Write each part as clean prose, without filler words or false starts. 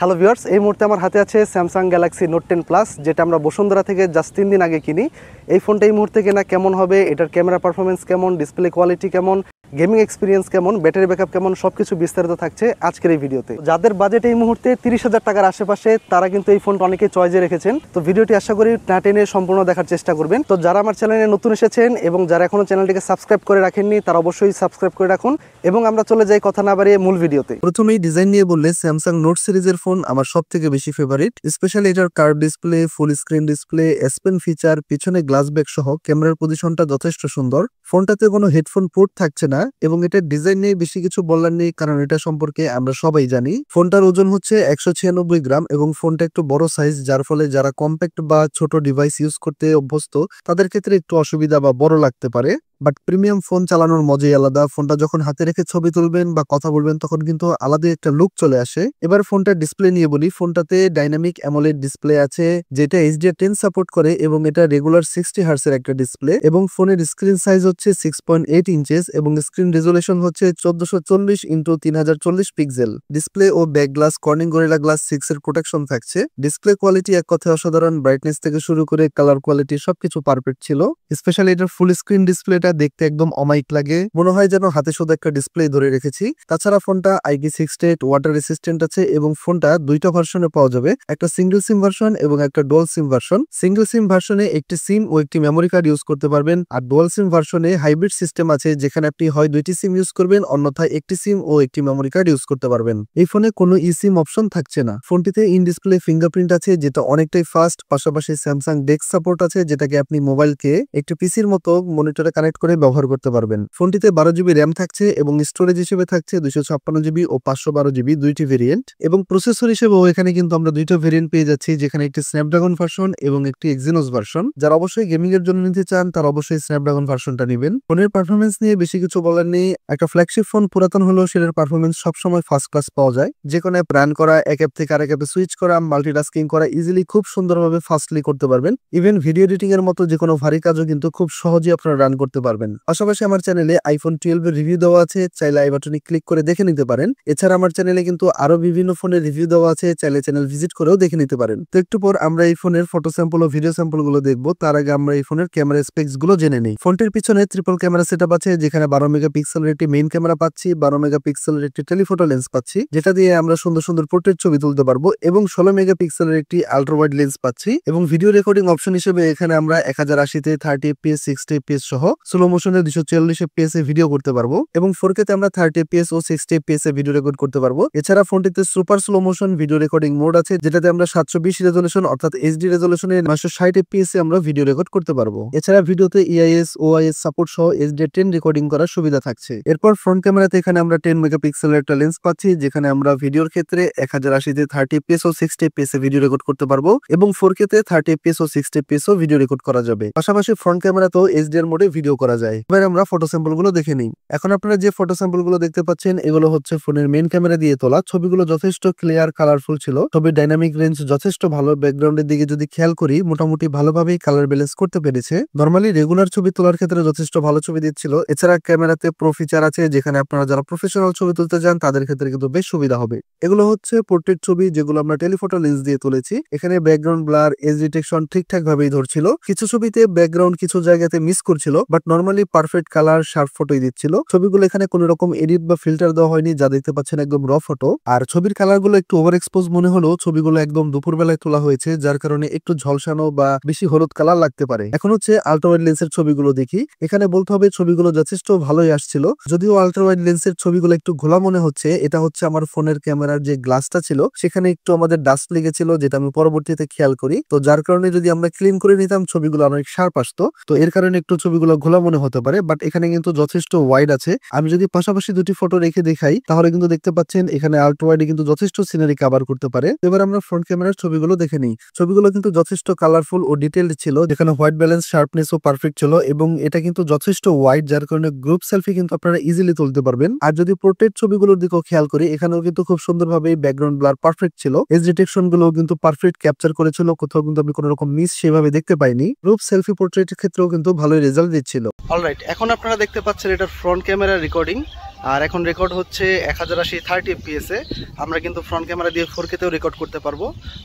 Hello viewers, এই মুহূর্তে আমার হাতে আছে স্যামসাং গ্যালাক্সি নোট 10 প্লাস, যেটা আমরা বসুন্ধরা থেকে জাস্ট 3 দিন আগে কিনি। এই ফোনটা এই মুহূর্তে কেনা কেমন হবে, এটার ক্যামেরা পারফরমেন্স কেমন, ডিসপ্লে কোয়ালিটি কেমন, গেমিং এক্সপিরিয়েন্স কেমন, ব্যাটারি ব্যাকআপ কেমন, সবকিছু বিস্তারিত থাকছে আজকের এই ভিডিওতে। যাদের বাজেট এই মুহূর্তে 30,000 টাকার আশেপাশে, তারা কিন্তু এই ফোনটা অনেকে চয়েসে রেখেছেন। তো ভিডিওটি আশা করি না টেনে সম্পূর্ণ দেখার চেষ্টা করবেন। তো যারা আমার চ্যানেলে নতুন এসেছেন এবং যারা এখনো চ্যানেলটিকে সাবস্ক্রাইব করে রাখেননি, তারা অবশ্যই সাবস্ক্রাইব করে রাখুন। এবং আমরা চলে যাই কথা না বাড়িয়ে মূল ভিডিওতে। প্রথমেই ডিজাইন নিয়ে বললে স্যামসাং নোট সিরিজের ফোন আমার সব থেকে বেশি ফেভারিট। স্পেশালি এটার curve display, full screen display, S pen feature, পিছনে গ্লাস ব্যাক সহ ক্যামেরার পজিশনটা যথেষ্ট সুন্দর। ফোনটাতে কোনো হেডফোন পোর্ট থাকছে না এবং এটার ডিজাইন নিয়ে বেশি কিছু বলার নেই, কারণ এটা সম্পর্কে আমরা সবাই জানি। ফোনটার ওজন হচ্ছে 196 গ্রাম এবং ফোনটা একটু বড় সাইজ, যার ফলে যারা কম্প্যাক্ট বা ছোট ডিভাইস ইউজ করতে অভ্যস্ত তাদের ক্ষেত্রে একটু অসুবিধা বা বড় লাগতে পারে। বাট প্রিমিয়াম ফোন চালানোর মজাই আলাদা। ফোনটা যখন হাতে রেখে ছবি তুলবেন বা কথা বলবেন তখন কিন্তু আলাদা একটা লুক চলে আসে। এবার ফোনটার ডিসপ্লে নিয়ে বলি। ফোনটাতে ডাইনামিক অ্যামোলেড ডিসপ্লে আছে, যেটা HDR10 সাপোর্ট করে এবং এটা রেগুলার 60 হার্টজের একটা ডিসপ্লে। এবং ফোনের স্ক্রিন সাইজ হচ্ছে 6.8 ইঞ্চেস এবং স্ক্রিন রেজুলেশন হচ্ছে 1440x3040 পিক্সেল। ডিসপ্লে ও back glass Corning Gorilla glass 6 এর প্রোটেকশন থাকছে। ডিসপ্লে কোয়ালিটি এক কথায় অসাধারণ। ব্রাইটনেস থেকে শুরু করে কালার কোয়ালিটি সবকিছু পারফেক্ট ছিল। স্পেশালি এটার ফুল স্ক্রিন ডিসপ্লেটা দেখতে একদম অমাইক লাগে, মনে হয় যেন হাতে শুধু একটা ডিসপ্লে ধরে রেখেছি। তাছাড়া ফোনটা IP68 ওয়াটার রেসিস্ট্যান্ট আছে এবং ফোনটা দুইটা ভার্সনে পাওয়া যাবে, একটা সিঙ্গেল সিম ভার্সন এবং একটা ডুয়াল সিম ভার্সন। সিঙ্গেল সিম ভার্সনে একটি সিম ও একটি মেমোরি কার্ড ইউজ করতে পারবেন, আর ডুয়াল সিম ভার্সনে হাইব্রিড সিস্টেম আছে, যেখানে আপনি হয় দুইটি সিম ইউজ করবেন, অন্যথায় একটি সিম ও একটি মেমোরি কার্ড ইউজ করতে পারবেন। এই ফোনে কোনো সিম অপশন থাকছে না। ফোনটিতে ইন ডিসপ্লে ফিঙ্গারপ্রিন্ট আছে, যেটা অনেকটাই ফাস্ট। পাশাপাশি স্যামসাং ডেস্ক সাপোর্ট আছে, যেটাকে আপনি মোবাইলকে একটি পিসির মতো মনিটরে কানেক্ট করে ব্যবহার করতে পারবেন। ফোনটিতে 12GB র্যাম থাকছে এবং স্টোরেজ হিসেবে থাকছে 256GB ও 512GB দুইটি ভেরিয়েন্ট। এবং প্রসেসর হিসেবেও এখানে কিন্তু আমরা দুইটা ভেরিয়েন্ট পেয়ে যাচ্ছি, যেখানে একটি স্ন্যাপড্রাগন ভার্সন এবং একটি এক্সিনোস ভার্সন। যারা অবশ্যই গেমিং এর জন্য নিতে চান তারা অবশ্যই স্ন্যাপড্রাগন ভার্সনটা নেবেন। ফোনের পারফরমেন্স নিয়ে বেশি কিছু বলার নেই। একটা ফ্ল্যাগশিপ ফোন পুরাতন হলেও সেটার পারফরমেন্স সবসময় ফার্স্ট ক্লাস পাওয়া যায়। যে কোনো অ্যাপ রান করা, এক অ্যাপ থেকে আরেক অ্যাপে সুইচ করা, মাল্টিটাস্কিং করা ইজিলি খুব সুন্দরভাবে ফাস্টলি করতে পারবেন। ইভেন ভিডিও এডিটিং এর মতো যে কোনো ভারী কাজও কিন্তু খুব সহজেই আপনারা রান করতে পারবেন। পাশাপাশি আমার চ্যানেলে আইফোন 12 এর রিভিউ দেওয়া আছে, চাইলে আই বাটনে ক্লিক করে দেখে নিতে পারেন। এছাড়া আমার চ্যানেলে কিন্তু আরো বিভিন্ন ফোনের রিভিউ দেওয়া আছে, চাইলে চ্যানেল ভিজিট করেও দেখে নিতে পারেন। তো একটু পর আমরা এই ফোনের ফটো স্যাম্পল ও ভিডিও স্যাম্পল গুলো দেখবো। তার আগে আমরা এই ফোনের ক্যামেরা স্পেক্স গুলো জেনে নিই। ফোনটির পিছনে ট্রিপল ক্যামেরা সেটআপ আছে, যেখানে 12 মেগাপিক্সেলের একটি মেইন ক্যামেরা পাচ্ছি, 12 মেগাপিক্সেলের একটি টেলিফোটো লেন্স পাচ্ছি, যেটা দিয়ে আমরা সুন্দর সুন্দর পোর্ট্রেট ছবি তুলতে পারবো, এবং 16 মেগাপিক্সেলের একটি আল্ট্রা ওয়াইড লেন্স পাচ্ছি। এবং ভিডিও রেকর্ডিং অপশন হিসেবে এখানে আমরা 1080 তে 30fps 60fps সহ স্লো মোশনে 240fps এ ভিডিও করতে পারবো, এবং 4K তে আমরা 30fps ও 60fps এ ভিডিও রেকর্ড করতে পারবো। এছাড়া ফোনটিতে super slow motion video recording mode আছে, যেটাতে আমরা 720 রেজলিউশন অর্থাৎ HD রেজলিউশনে 960fps এ আমরা ভিডিও রেকর্ড করতে পারবো। এছাড়া ভিডিওতে EIS OIS সাপোর্ট সহ HDR10 রেকর্ডিং করার সুবিধা থাকছে। এরপর ফ্রন্ট ক্যামেরাতে এখানে আমরা 10 মেগাপিক্সেলের একটা লেন্স পাচ্ছি, যেখানে আমরা ভিডিওর ক্ষেত্রে 1080 তে 30fps ও 60fps এ ভিডিও রেকর্ড করতে পারবো, এবং 4K তে 30fps ও 60fps ও ভিডিও রেকর্ড করা যাবে। পাশাপাশি ফ্রন্ট ক্যামেরাতেও HDR মোডে ভিডিও করা যায়। এবার আমরা ফটো স্যাম্পল গুলো দেখে নিই। এখন আপনারা যে ফটো স্যাম্পল গুলো দেখতে পাচ্ছেন, এগুলো হচ্ছে ফোনের মেইন ক্যামেরা দিয়ে তোলা। ছবিগুলো যথেষ্ট ক্লিয়ার, কালারফুল ছিল। ছবির ডাইনামিক রেঞ্জ যথেষ্ট ভালো। ব্যাকগ্রাউন্ডের দিকে যদি খেয়াল করি, মোটামুটি ভালোভাবেই কালার ব্যালেন্স করতে পেরেছে। নরমালি রেগুলার ছবি তোলার ক্ষেত্রে যথেষ্ট ভালো ছবি দিচ্ছিল। এছাড়া ক্যামেরাতে প্রো ফিচার আছে, যেখানে আপনারা যারা প্রফেশনাল ছবি তুলতে চান তাদের ক্ষেত্রে কিন্তু বেশ সুবিধা হবে। এগুলো হচ্ছে পোর্ট্রেট ছবি, যেগুলো আমরা টেলিফোটো লেন্স দিয়ে তুলেছি। এখানে ব্যাকগ্রাউন্ড ব্লার, এজ ডিটেকশন ঠিকঠাক ভাবেই ধরছিল। কিছু ছবিতে ব্যাকগ্রাউন্ড কিছু জায়গাতে মিস করছিল, but normally perfect colour, sharp ফটোই দিচ্ছিল। ছবিগুলো এখানে কোনো রকম এডিট বা ফিল্টার দেওয়া হয়নি, যা দেখতে পাচ্ছেন একদম র ফটো। আর ছবির কালার গুলো একটু ওভার এক্সপোজ মনে হলেও ছবিগুলো একদম দুপুর বেলায় তোলা হয়েছে, যার কারণে একটু ঝলসানো বা বেশি হলুদ কালার লাগতে পারে। এখন হচ্ছে আল্ট্রা ওয়াইড লেন্সের ছবিগুলো দেখি। এখানে বলতে হবে ছবিগুলো যথেষ্ট ভালোই আসছিল, যদিও আল্ট্রা ওয়াইড লেন্সের ছবিগুলো একটু ঘোলা মনে হচ্ছে। এটা হচ্ছে আমার ফোনের ক্যামেরার যে গ্লাসটা ছিল, সেখানে একটু আমাদের ডাস্ট লেগেছিল, যেটা আমি পরবর্তীতে খেয়াল করি। তো যার কারণে যদি আমরা ক্লিন করে নিতাম, ছবিগুলো অনেক শার্প আসতো। তো এর কারণে একটু ছবিগুলো ঘোলা মনে হতে পারে, বাট এখানে কিন্তু যথেষ্ট ওয়াইড আছে। আমি যদি পাশাপাশি দুটি ফটো রেখে দেখাই, তাহলে কিন্তু দেখতে পাচ্ছেন এখানে আল্ট্রা ওয়াইডে কিন্তু যথেষ্ট সিনারি কভার করতে পারে। এবার আমরা ফ্রন্ট ক্যামেরার ছবিগুলো দেখে নিই। ছবিগুলো কিন্তু যথেষ্ট কালারফুল ও ডিটেইলড ছিল, যেখানে হোয়াইট ব্যালেন্স, শার্পনেস ও পারফেক্ট ছিল, এবং এটা কিন্তু যথেষ্ট ওয়াইড, যার কারণে গ্রুপ সেলফি কিন্তু আপনারা ইজিলি তুলতে পারবেন। আর যদি পোর্ট্রেট ছবিগুলোর দিকেও খেয়াল করি, এখানেও কিন্তু খুব সুন্দরভাবে ব্যাকগ্রাউন্ড ব্লার পারফেক্ট ছিল। এজ ডিটেকশন গুলো কিন্তু পারফেক্ট ক্যাপচার করেছিল, কোথাও কিন্তু আমি কোনো রকম মিস সেভাবে দেখতে পাইনি। গ্রুপ সেলফি পোর্ট্রেটের ক্ষেত্রেও কিন্তু ভালোই রেজাল্ট দিচ্ছিল। অলরাইট, এখন আপনারা দেখতে পাচ্ছেন এটার ফ্রন্ট ক্যামেরা রেকর্ডিং। আর এখন রেকর্ড হচ্ছে 1080 30 fps এ। আমরা কিন্তু ফ্রন্ট ক্যামেরা দিয়ে 4K তেও রেকর্ড করতে পারবো।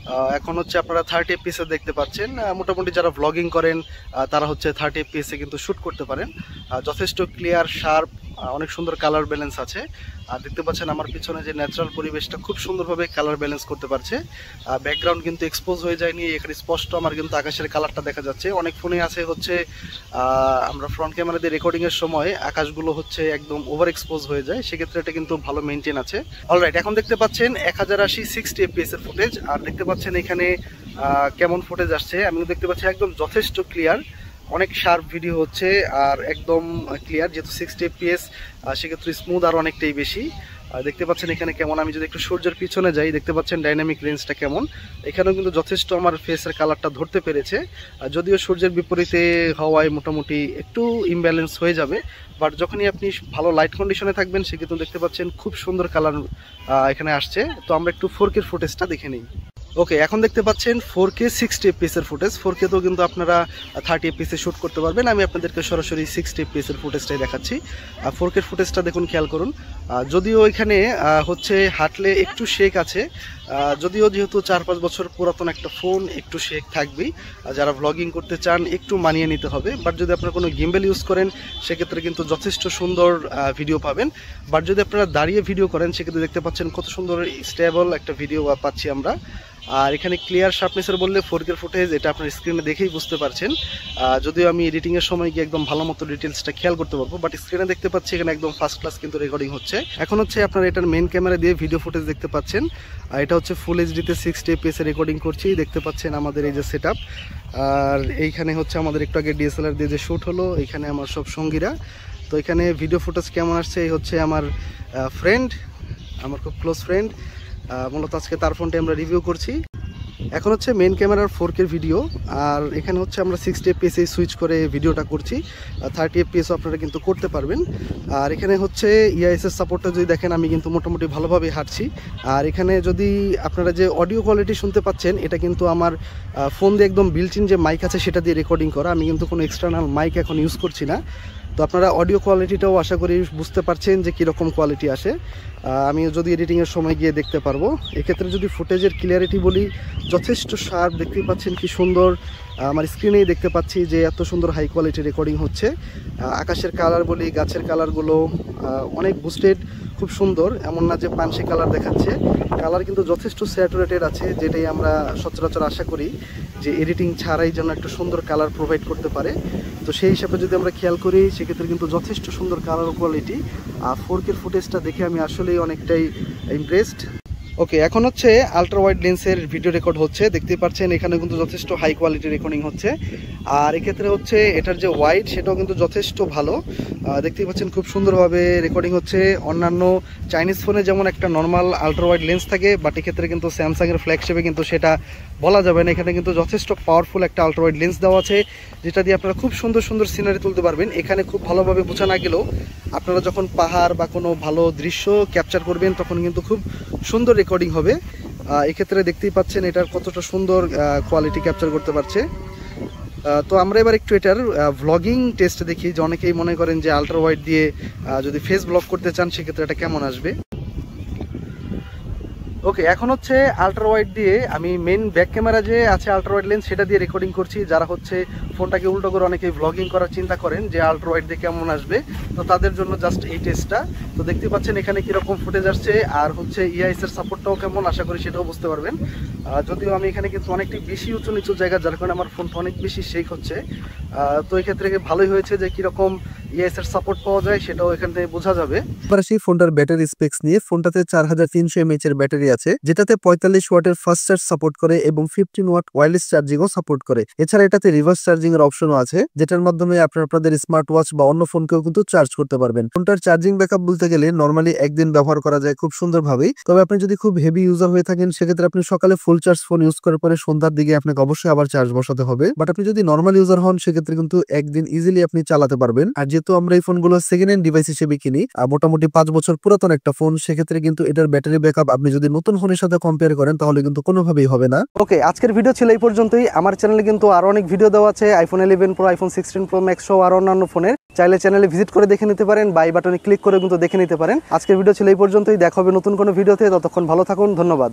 এখন হচ্ছে আপনারা 30 fps এ দেখতে পাচ্ছেন। মোটামুটি যারা ভ্লগিং করেন তারা হচ্ছে 30 fps এ কিন্তু শ্যুট করতে পারেন। যথেষ্ট ক্লিয়ার, শার্প, অনেক সুন্দর কালার ব্যালেন্স আছে। আর দেখতে পাচ্ছেন আমার পিছনে যে ন্যাচারাল পরিবেশটা খুব সুন্দরভাবে কালার ব্যালেন্স করতে পারছে। ব্যাকগ্রাউন্ড কিন্তু এক্সপোজ হয়ে যায়নি, এখানে স্পষ্ট আমার কিন্তু আকাশের কালারটা দেখা যাচ্ছে। অনেক ফোনে আছে হচ্ছে আমরা ফ্রন্ট ক্যামেরা দিয়ে রেকর্ডিংয়ের সময় আকাশগুলো হচ্ছে একদম ওভার এক্সপোজ হয়ে যায়, সেক্ষেত্রে এটা কিন্তু ভালো মেনটেন আছে। অলরাইট, এখন দেখতে পাচ্ছেন 1080 60 fps এর ফুটেজ। আর দেখতে পাচ্ছেন এখানে কেমন ফুটেজ আসছে। আমি দেখতে পাচ্ছি একদম যথেষ্ট ক্লিয়ার, অনেক শার্প ভিডিও হচ্ছে আর একদম ক্লিয়ার। যেহেতু 60 fps সেক্ষেত্রে স্মুথ আর অনেকটাই বেশি। দেখতে পাচ্ছেন এখানে কেমন, আমি যদি একটু সূর্যের পিছনে যাই দেখতে পাচ্ছেন ডাইনামিক রেঞ্জটা কেমন। এখানেও কিন্তু যথেষ্ট আমার ফেসের কালারটা ধরতে পেরেছে। যদিও সূর্যের বিপরীতে হওয়ায় মোটামুটি একটু ইমব্যালেন্স হয়ে যাবে, বাট যখনই আপনি ভালো লাইট কন্ডিশনে থাকবেন সেক্ষেত্রে দেখতে পাচ্ছেন খুব সুন্দর কালার এখানে আসছে। তো আমরা একটু 4K ফুটেজটা দেখে নিই। ওকে, এখন দেখতে পাচ্ছেন 4K 60 fps এর ফুটেজ। 4K তেও কিন্তু আপনারা 30 fps এ শ্যুট করতে পারবেন। আমি আপনাদেরকে সরাসরি 60 fps এর ফুটেজটাই দেখাচ্ছি। 4K ফুটেজটা দেখুন, খেয়াল করুন। যদিও এখানে হচ্ছে হাঁটলে একটু শেক আছে, যদিও যেহেতু 4-5 বছর পুরাতন একটা ফোন, একটু শেক থাকবেই। যারা ভ্লগিং করতে চান একটু মানিয়ে নিতে হবে। বাট যদি আপনারা কোনো গিম্বেল ইউজ করেন সেক্ষেত্রে কিন্তু যথেষ্ট সুন্দর ভিডিও পাবেন। বাট যদি আপনারা দাঁড়িয়ে ভিডিও করেন সেক্ষেত্রে দেখতে পাচ্ছেন কত সুন্দর স্টেবল একটা ভিডিও পাচ্ছি আমরা। আর এখানে ক্লিয়ার শার্পনেসের বললে 4K ফুটেজ, এটা আপনার স্ক্রিনে দেখেই বুঝতে পারছেন। যদিও আমি এডিটিংয়ের সময় গিয়ে একদম ভালো মতো ডিটেলসটা খেয়াল করতে পারবো, বাট স্ক্রিনে দেখতে পাচ্ছি এখানে একদম ফার্স্ট ক্লাস কিন্তু রেকর্ডিং হচ্ছে। এখন হচ্ছে আপনারা এটার মেন ক্যামেরা দিয়ে ভিডিও ফুটেজ দেখতে পাচ্ছেন। এটা হচ্ছে ফুল এইচডিতে 60 fps এ রেকর্ডিং করছি। দেখতে পাচ্ছেন আমাদের এই যে সেট আপ। আর এইখানে হচ্ছে আমাদের একটু আগে ডিএসএলআর দিয়ে যে শ্যুট হলো, এখানে আমার সব সঙ্গীরা। তো এখানে ভিডিও ফুটেজ কেমন আসছে, এই হচ্ছে আমার ফ্রেন্ড, আমার খুব ক্লোজ ফ্রেন্ড। মূলত আজকে তার ফোনটা আমরা রিভিউ করছি। এখন হচ্ছে মেন ক্যামেরার 4K ভিডিও, আর এখানে হচ্ছে আমরা 60 fps এ সুইচ করে ভিডিওটা করছি। 30 fps আপনারা কিন্তু করতে পারবেন। আর এখানে হচ্ছে EIS এর সাপোর্টটা যদি দেখেন, আমি কিন্তু মোটামুটি ভালোভাবে হাঁটছি। আর এখানে যদি আপনারা যে অডিও কোয়ালিটি শুনতে পাচ্ছেন, এটা কিন্তু আমার ফোন দিয়ে একদম বিল্ট ইন যে মাইক আছে সেটা দিয়ে রেকর্ডিং করা। আমি কিন্তু কোনো এক্সটার্নাল মাইক এখন ইউজ করছি না। তো আপনারা অডিও কোয়ালিটিটাও আশা করি বুঝতে পারছেন যে কীরকম কোয়ালিটি আসে। আমি যদি এডিটিংয়ের সময় গিয়ে দেখতে পারবো। এক্ষেত্রে যদি ফুটেজের ক্লিয়ারিটি বলি, যথেষ্ট শার্প, দেখতেই পাচ্ছেন কি সুন্দর। আমার স্ক্রিনেই দেখতে পাচ্ছি যে এত সুন্দর হাই কোয়ালিটি রেকর্ডিং হচ্ছে। আকাশের কালার বলি, গাছের কালারগুলো অনেক বুস্টেড, খুব সুন্দর। এমন না যে পানসি কালার দেখাচ্ছে, কালার কিন্তু যথেষ্ট স্যাচুরেটেড আছে, যেটাই আমরা সচরাচর আশা করি যে এডিটিং ছাড়াই যেন একটা সুন্দর কালার প্রোভাইড করতে পারে। তো সেই হিসাবে যদি আমরা খেয়াল করি সেক্ষেত্রে কিন্তু যথেষ্ট সুন্দর কালার কোয়ালিটি। আর 4K ফুটেজটা দেখে আমি আসলেই অনেকটাই ইমপ্রেসড। ওকে, এখন হচ্ছে আলট্রা ওয়াইড লেন্সের ভিডিও রেকর্ড হচ্ছে। দেখতে পাচ্ছেন এখানে কিন্তু যথেষ্ট হাই কোয়ালিটি রেকর্ডিং হচ্ছে। আর এক্ষেত্রে হচ্ছে এটার যে ওয়াইড সেটাও কিন্তু যথেষ্ট ভালো। দেখতেই পাচ্ছেন খুব সুন্দরভাবে রেকর্ডিং হচ্ছে। অন্যান্য চাইনিজ ফোনে যেমন একটা নর্মাল আলট্রা ওয়াইড লেন্স থাকে, বাট এক্ষেত্রে কিন্তু স্যামসাংয়ের ফ্ল্যাগশিপে কিন্তু সেটা বলা যাবে না। এখানে কিন্তু যথেষ্ট পাওয়ারফুল একটা আলট্রা ওয়াইড লেন্স দেওয়া আছে, যেটা দিয়ে আপনারা খুব সুন্দর সুন্দর সিনারি তুলতে পারবেন। এখানে খুব ভালোভাবে বোঝা না গেলেও আপনারা যখন পাহাড় বা কোনো ভালো দৃশ্য ক্যাপচার করবেন তখন কিন্তু খুব সুন্দর রেকর্ডিং হবে। এক্ষেত্রে দেখতেই পাচ্ছেন এটার কতটা সুন্দর কোয়ালিটি ক্যাপচার করতে পারছে। তো আমরা এবার একটু এটার ভ্লগিং টেস্ট দেখি, যে অনেকেই মনে করেন যে আলট্রা ওয়াইড দিয়ে যদি ফেস ব্লগ করতে চান সেক্ষেত্রে এটা কেমন আসবে। ওকে, এখন হচ্ছে আলট্রা ওয়াইড দিয়ে আমি মেন ব্যাক ক্যামেরা যে আছে আলট্রা ওয়াইড লেন্স সেটা দিয়ে রেকর্ডিং করছি। যারা হচ্ছে ফোনটাকে উল্টো করে অনেকেই ভ্লগিং করার চিন্তা করেন যে আলট্রা ওয়াইড দিয়ে কেমন আসবে, তো তাদের জন্য জাস্ট এই টেস্টটা। তো দেখতে পাচ্ছেন এখানে কীরকম ফুটেজ আসছে, আর হচ্ছে EIS এর সাপোর্টটাও কেমন আশা করি সেটাও বুঝতে পারবেন। যদিও আমি এখানে কিন্তু অনেকটাই বেশি উঁচু নিচু জায়গা, যার কারণে আমার ফোনটা অনেক বেশি শেক হচ্ছে। তো এক্ষেত্রে ভালোই হয়েছে যে কীরকম EIS এর সাপোর্ট পাওয়া যায় সেটাও এখান থেকে বোঝা যাবে। এবার সেই ফোনটার ব্যাটারি স্পেক্স নিয়ে, ফোনটাতে 4300 mAh এর ব্যাটারি আছে, যেটাতে 45 ওয়াটের ফাস্ট চার্জ সাপোর্ট করে এবং 15 ওয়াট ওয়্যারলেস চার্জিংও সাপোর্ট করে। এছাড়া এটাতে রিভার্স চার্জিং এর অপশনও আছে, যেটার মাধ্যমে আপনাদের স্মার্ট ওয়াচ বা অন্য ফোনকেও কিন্তু চার্জ করতে পারবেন। ফোনটার চার্জিং ব্যাকআপ বলতে গেলে নরমালি একদিন ব্যবহার করা যায় খুব সুন্দরভাবেই। তবে আপনি যদি খুব হেভি ইউজার হয়ে থাকেন সেক্ষেত্রে আপনি সকালে ফুল চার্জ ফোন ইউজ করার পরে সন্ধ্যার দিকে আপনাকে অবশ্যই আবার চার্জ বসাতে হবে। বাট আপনি যদি নর্মাল ইউজার হন সেক্ষেত্রে কিন্তু একদিন ইজিলি আপনি চালাতে পারবেন। আর যেহেতু আমরা এই ফোনগুলো সেকেন্ড হ্যান্ড ডিভাইস হিসেবে কিনি, মোটামুটি 5 বছর পুরাতন একটা ফোন, সেক্ষেত্রে কিন্তু এটার ব্যাটারি ব্যাকআপ আপনি যদি নতুন ফোনের সাথে কম্পেয়ার করেন তাহলে কিন্তু কোনোভাবেই হবে না। ওকে, আজকের ভিডিও ছিল এই পর্যন্তই। আমার চ্যানেলে কিন্তু আরো অনেক ভিডিও দেওয়া আছে, iPhone 11 Pro, iPhone 16 Pro Max সহ আর অন্যান্য ফোনের। চাইলে চ্যানেলে ভিজিট করে দেখে নিতে পারেন, বাই বাটনে ক্লিক করে কিন্তু দেখে নিতে পারেন। আজকের ভিডিও ছিল এই পর্যন্তই, দেখা হবে নতুন কোনো ভিডিওতে। ততক্ষণ ভালো থাকুন, ধন্যবাদ।